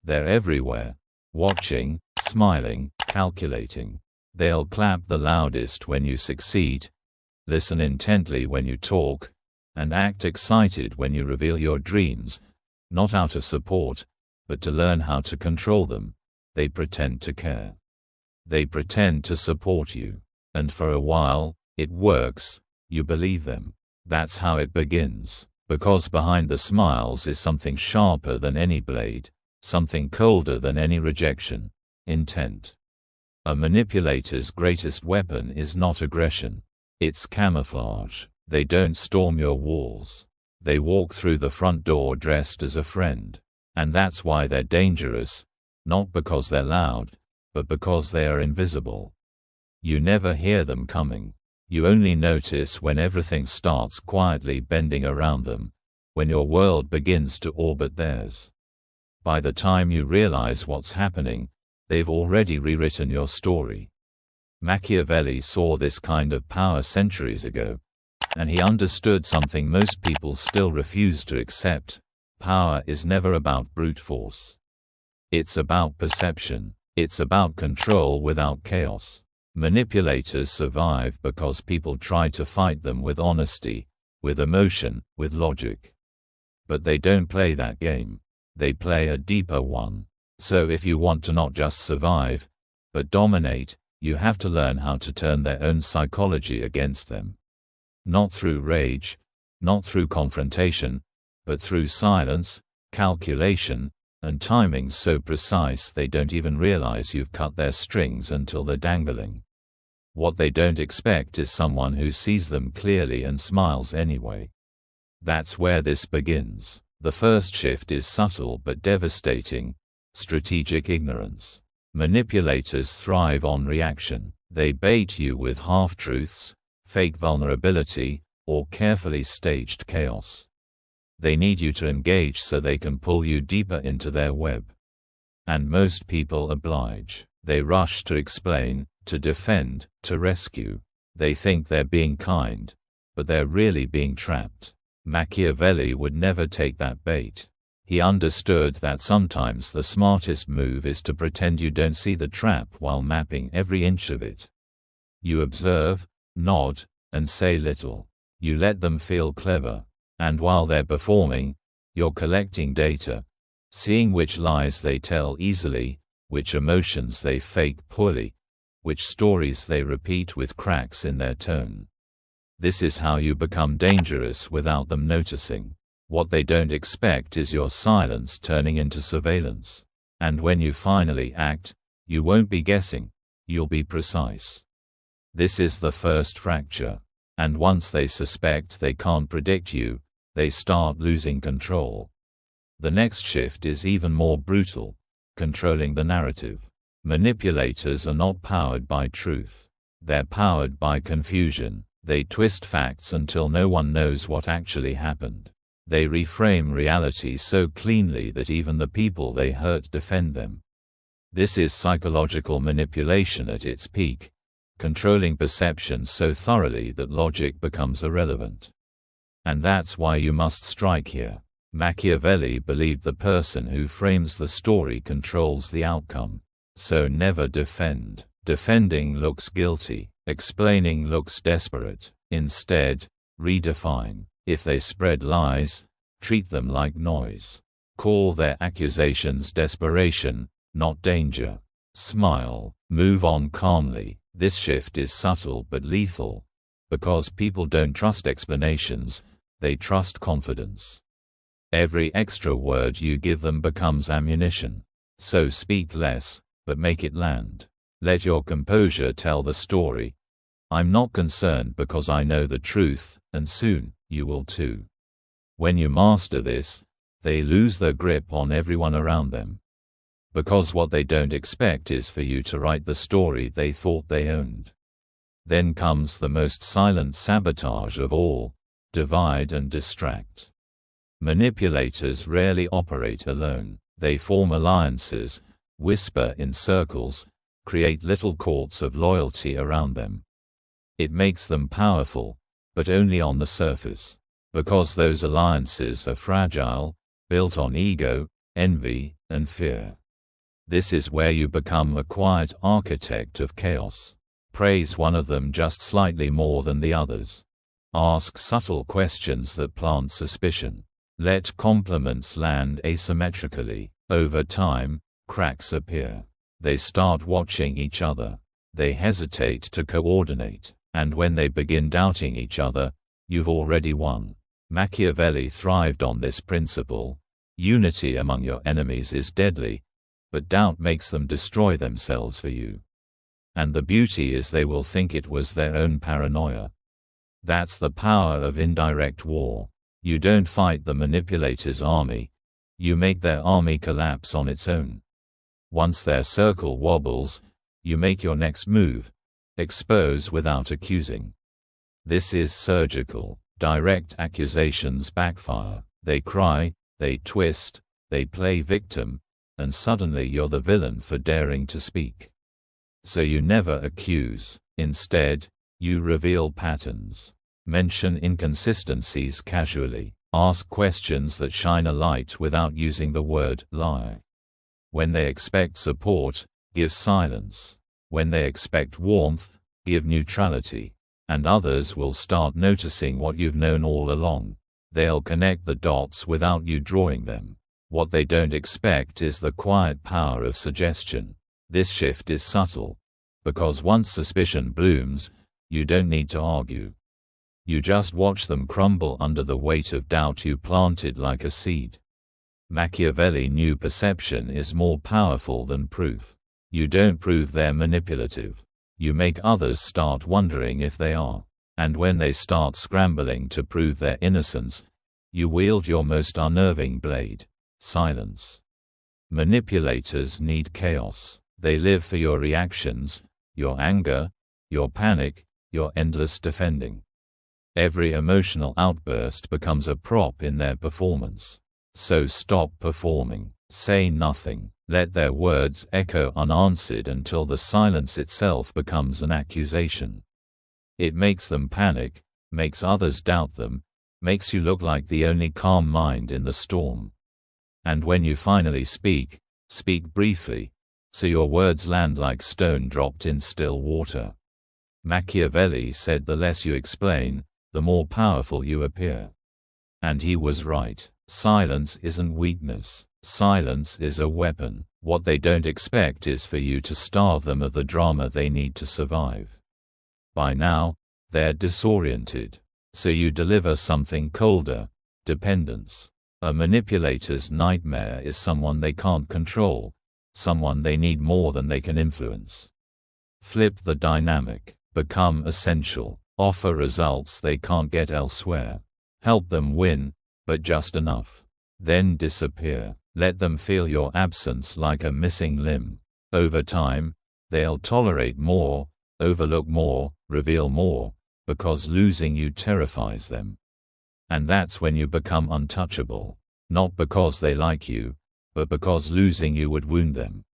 They're everywhere. Watching, smiling, calculating. They'll clap the loudest when you succeed, listen intently when you talk, and act excited when you reveal your dreams, not out of support, but to learn how to control them. They pretend to care. They pretend to support you. And for a while, it works. You believe them. That's how it begins. Because behind the smiles is something sharper than any blade, something colder than any rejection: intent. A manipulator's greatest weapon is not aggression. It's camouflage. They don't storm your walls. They walk through the front door dressed as a friend. And that's why they're dangerous, not because they're loud, but because they are invisible. You never hear them coming. You only notice when everything starts quietly bending around them, when your world begins to orbit theirs. By the time you realize what's happening, they've already rewritten your story. Machiavelli saw this kind of power centuries ago, and he understood something most people still refuse to accept: power is never about brute force. It's about perception. It's about control without chaos. Manipulators survive because people try to fight them with honesty, with emotion, with logic. But they don't play that game. They play a deeper one. So if you want to not just survive, but dominate, you have to learn how to turn their own psychology against them. Not through rage, not through confrontation, but through silence, calculation, and timing so precise they don't even realize you've cut their strings until they're dangling. What they don't expect is someone who sees them clearly and smiles anyway. That's where this begins. The first shift is subtle but devastating: strategic ignorance. Manipulators thrive on reaction. They bait you with half-truths, fake vulnerability, or carefully staged chaos. They need you to engage so they can pull you deeper into their web. And most people oblige. They rush to explain, to defend, to rescue. They think they're being kind, but they're really being trapped. Machiavelli would never take that bait. He understood that sometimes the smartest move is to pretend you don't see the trap while mapping every inch of it. You observe, nod, and say little. You let them feel clever. And while they're performing, you're collecting data, seeing which lies they tell easily, which emotions they fake poorly, which stories they repeat with cracks in their tone. This is how you become dangerous without them noticing. What they don't expect is your silence turning into surveillance. And when you finally act, you won't be guessing, you'll be precise. This is the first fracture. And once they suspect they can't predict you, they start losing control. The next shift is even more brutal: controlling the narrative. Manipulators are not powered by truth. They're powered by confusion. They twist facts until no one knows what actually happened. They reframe reality so cleanly that even the people they hurt defend them. This is psychological manipulation at its peak, controlling perception so thoroughly that logic becomes irrelevant. And that's why you must strike here. Machiavelli believed the person who frames the story controls the outcome. So never defend. Defending looks guilty. Explaining looks desperate. Instead, redefine. If they spread lies, treat them like noise. Call their accusations desperation, not danger. Smile. Move on calmly. This shift is subtle but lethal, because people don't trust explanations, they trust confidence. Every extra word you give them becomes ammunition. So speak less, but make it land. Let your composure tell the story. I'm not concerned because I know the truth, and soon, you will too. When you master this, they lose their grip on everyone around them. Because what they don't expect is for you to write the story they thought they owned. Then comes the most silent sabotage of all: divide and distract. Manipulators rarely operate alone. They form alliances, whisper in circles, create little courts of loyalty around them. It makes them powerful, but only on the surface. Because those alliances are fragile, built on ego, envy, and fear. This is where you become a quiet architect of chaos. Praise one of them just slightly more than the others. Ask subtle questions that plant suspicion. Let compliments land asymmetrically. Over time, cracks appear. They start watching each other. They hesitate to coordinate, and when they begin doubting each other, you've already won. Machiavelli thrived on this principle. Unity among your enemies is deadly, but doubt makes them destroy themselves for you. And the beauty is they will think it was their own paranoia. That's the power of indirect war. You don't fight the manipulator's army. You make their army collapse on its own. Once their circle wobbles, you make your next move. Expose without accusing. This is surgical. Direct accusations backfire. They cry, they twist, they play victim, and suddenly you're the villain for daring to speak. So you never accuse. Instead, you reveal patterns. Mention inconsistencies casually. Ask questions that shine a light without using the word lie. When they expect support, give silence. When they expect warmth, give neutrality. And others will start noticing what you've known all along. They'll connect the dots without you drawing them. What they don't expect is the quiet power of suggestion. This shift is subtle. Because once suspicion blooms, you don't need to argue. You just watch them crumble under the weight of doubt you planted like a seed. Machiavelli knew perception is more powerful than proof. You don't prove they're manipulative. You make others start wondering if they are. And when they start scrambling to prove their innocence, you wield your most unnerving blade: silence. Manipulators need chaos. They live for your reactions, your anger, your panic, your endless defending. Every emotional outburst becomes a prop in their performance. So stop performing. Say nothing. Let their words echo unanswered until the silence itself becomes an accusation. It makes them panic, makes others doubt them, makes you look like the only calm mind in the storm. And when you finally speak, speak briefly, so your words land like stone dropped in still water. Machiavelli said the less you explain, the more powerful you appear. And he was right. Silence isn't weakness. Silence is a weapon. What they don't expect is for you to starve them of the drama they need to survive. By now, they're disoriented. So you deliver something colder: dependence. A manipulator's nightmare is someone they can't control, someone they need more than they can influence. Flip the dynamic. Become essential. Offer results they can't get elsewhere. Help them win, but just enough. Then disappear. Let them feel your absence like a missing limb. Over time, they'll tolerate more, overlook more, reveal more, because losing you terrifies them. And that's when you become untouchable. Not because they like you, but because losing you would wound them.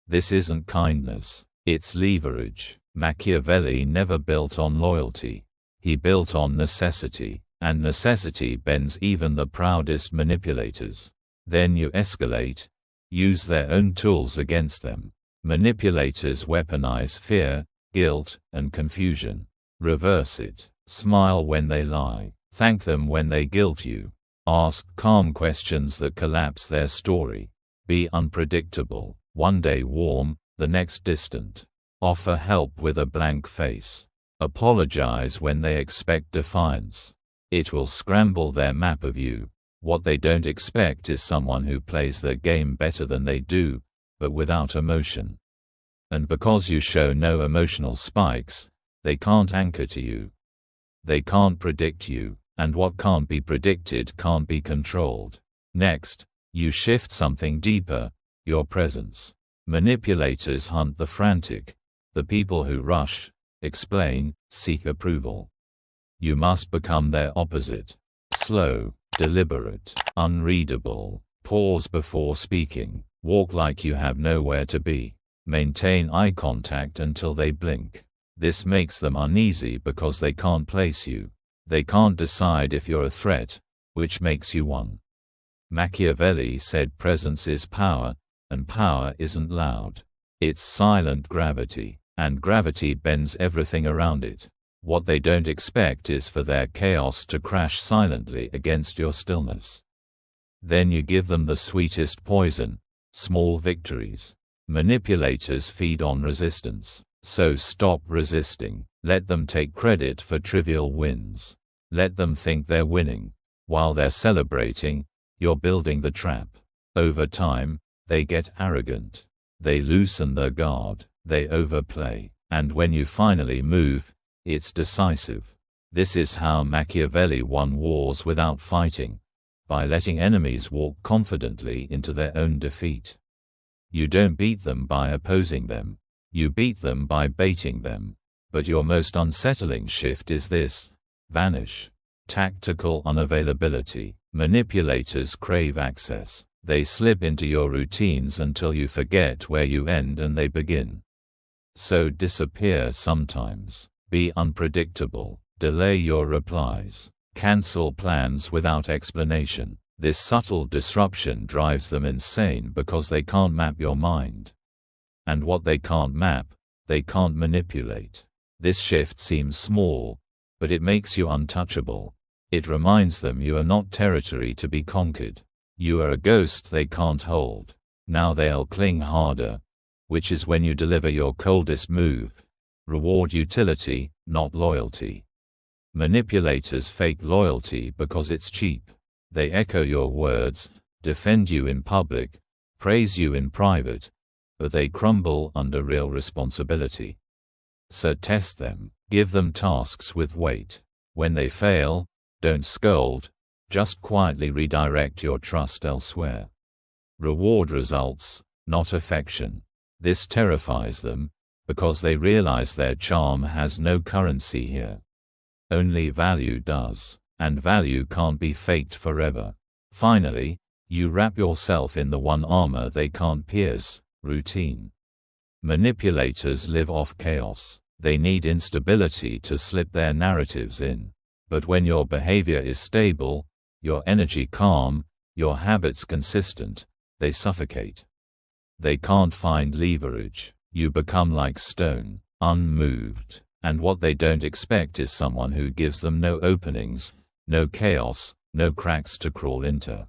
This isn't kindness, it's leverage. Machiavelli never built on loyalty. He built on necessity, and necessity bends even the proudest manipulators. Then you escalate, use their own tools against them. Manipulators weaponize fear, guilt, and confusion. Reverse it. Smile when they lie. Thank them when they guilt you. Ask calm questions that collapse their story. Be unpredictable. One day warm, the next distant. Offer help with a blank face. Apologize when they expect defiance. It will scramble their map of you. What they don't expect is someone who plays their game better than they do, but without emotion. And because you show no emotional spikes, they can't anchor to you. They can't predict you, and what can't be predicted can't be controlled. Next, you shift something deeper: your presence. Manipulators hunt the frantic, the people who rush, explain, seek approval. You must become their opposite. Slow, deliberate, unreadable. Pause before speaking. Walk like you have nowhere to be. Maintain eye contact until they blink. This makes them uneasy because they can't place you. They can't decide if you're a threat, which makes you one. Machiavelli said presence is power, And power isn't loud. It's silent gravity, and gravity bends everything around it. What they don't expect is for their chaos to crash silently against your stillness. Then you give them the sweetest poison, small victories. Manipulators feed on resistance. So stop resisting. Let them take credit for trivial wins. Let them think they're winning. While they're celebrating, you're building the trap. Over time, they get arrogant. They loosen their guard. They overplay. And when you finally move, it's decisive. This is how Machiavelli won wars without fighting, by letting enemies walk confidently into their own defeat. You don't beat them by opposing them. You beat them by baiting them. But your most unsettling shift is this: vanish. Tactical unavailability. Manipulators crave access. They slip into your routines until you forget where you end and they begin. So disappear sometimes. Be unpredictable. Delay your replies. Cancel plans without explanation. This subtle disruption drives them insane because they can't map your mind. And what they can't map, they can't manipulate. This shift seems small, but it makes you untouchable. It reminds them you are not territory to be conquered. You are a ghost they can't hold. Now they'll cling harder, which is when you deliver your coldest move. Reward utility, not loyalty. Manipulators fake loyalty because it's cheap. They echo your words, defend you in public, praise you in private, but they crumble under real responsibility. So test them. Give them tasks with weight. When they fail, don't scold, just quietly redirect your trust elsewhere. Reward results, not affection. This terrifies them, because they realize their charm has no currency here. Only value does, and value can't be faked forever. Finally, you wrap yourself in the one armor they can't pierce: routine. Manipulators live off chaos. They need instability to slip their narratives in. But when your behavior is stable, your energy calm, your habits consistent, they suffocate. They can't find leverage. You become like stone, unmoved. And what they don't expect is someone who gives them no openings, no chaos, no cracks to crawl into.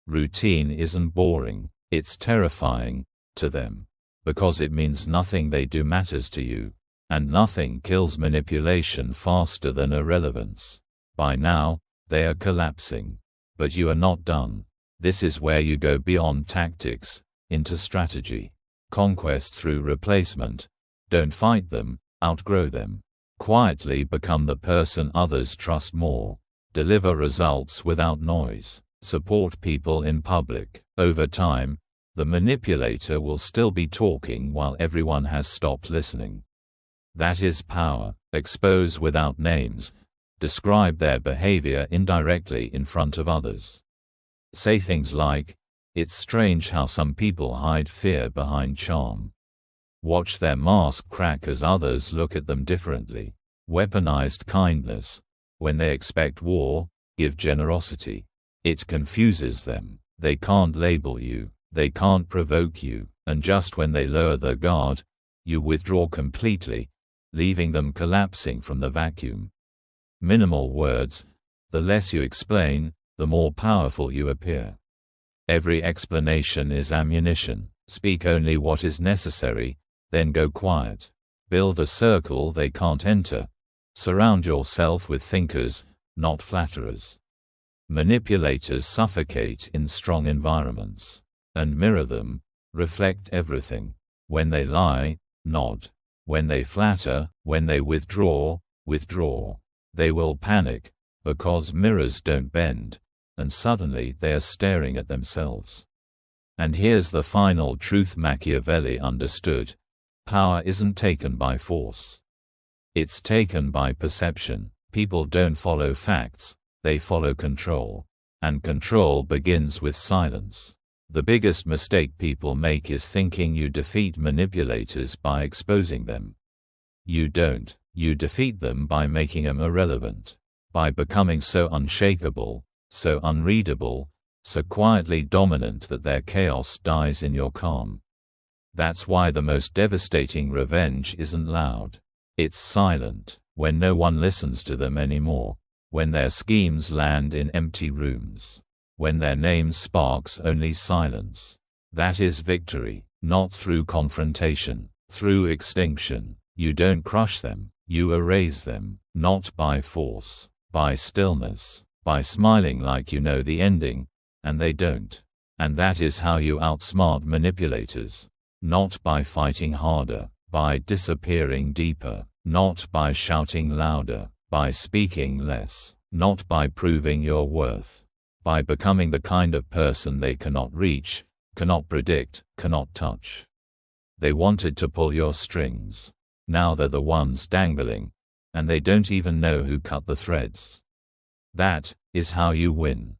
Routine isn't boring, it's terrifying to them, because it means nothing they do matters to you, and nothing kills manipulation faster than irrelevance. By now, they are collapsing. But you are not done. This is where you go beyond tactics, into strategy. Conquest through replacement. Don't fight them, outgrow them. Quietly become the person others trust more. Deliver results without noise. Support people in public. Over time, the manipulator will still be talking while everyone has stopped listening. That is power. Expose without names. Describe their behavior indirectly in front of others. Say things like, "It's strange how some people hide fear behind charm." Watch their mask crack as others look at them differently. Weaponized kindness. When they expect war, give generosity. It confuses them. They can't label you. They can't provoke you. And just when they lower their guard, you withdraw completely, leaving them collapsing from the vacuum. Minimal words. The less you explain, the more powerful you appear. Every explanation is ammunition. Speak only what is necessary, then go quiet. Build a circle they can't enter. Surround yourself with thinkers, not flatterers. Manipulators suffocate in strong environments. And mirror them. Reflect everything. When they lie, nod. When they flatter, when they withdraw, withdraw. They will panic, because mirrors don't bend, and suddenly they are staring at themselves. And here's the final truth Machiavelli understood: power isn't taken by force. It's taken by perception. People don't follow facts, they follow control. And control begins with silence. The biggest mistake people make is thinking you defeat manipulators by exposing them. You don't. You defeat them by making them irrelevant. By becoming so unshakable, so unreadable, so quietly dominant that their chaos dies in your calm. That's why the most devastating revenge isn't loud. It's silent, when no one listens to them anymore, when their schemes land in empty rooms, when their name sparks only silence. That is victory, not through confrontation, through extinction. You don't crush them, you erase them, not by force, by stillness, by smiling like you know the ending, and they don't. And that is how you outsmart manipulators. Not by fighting harder, by disappearing deeper, not by shouting louder, by speaking less, not by proving your worth, by becoming the kind of person they cannot reach, cannot predict, cannot touch. They wanted to pull your strings. Now they're the ones dangling, and they don't even know who cut the threads. That is how you win.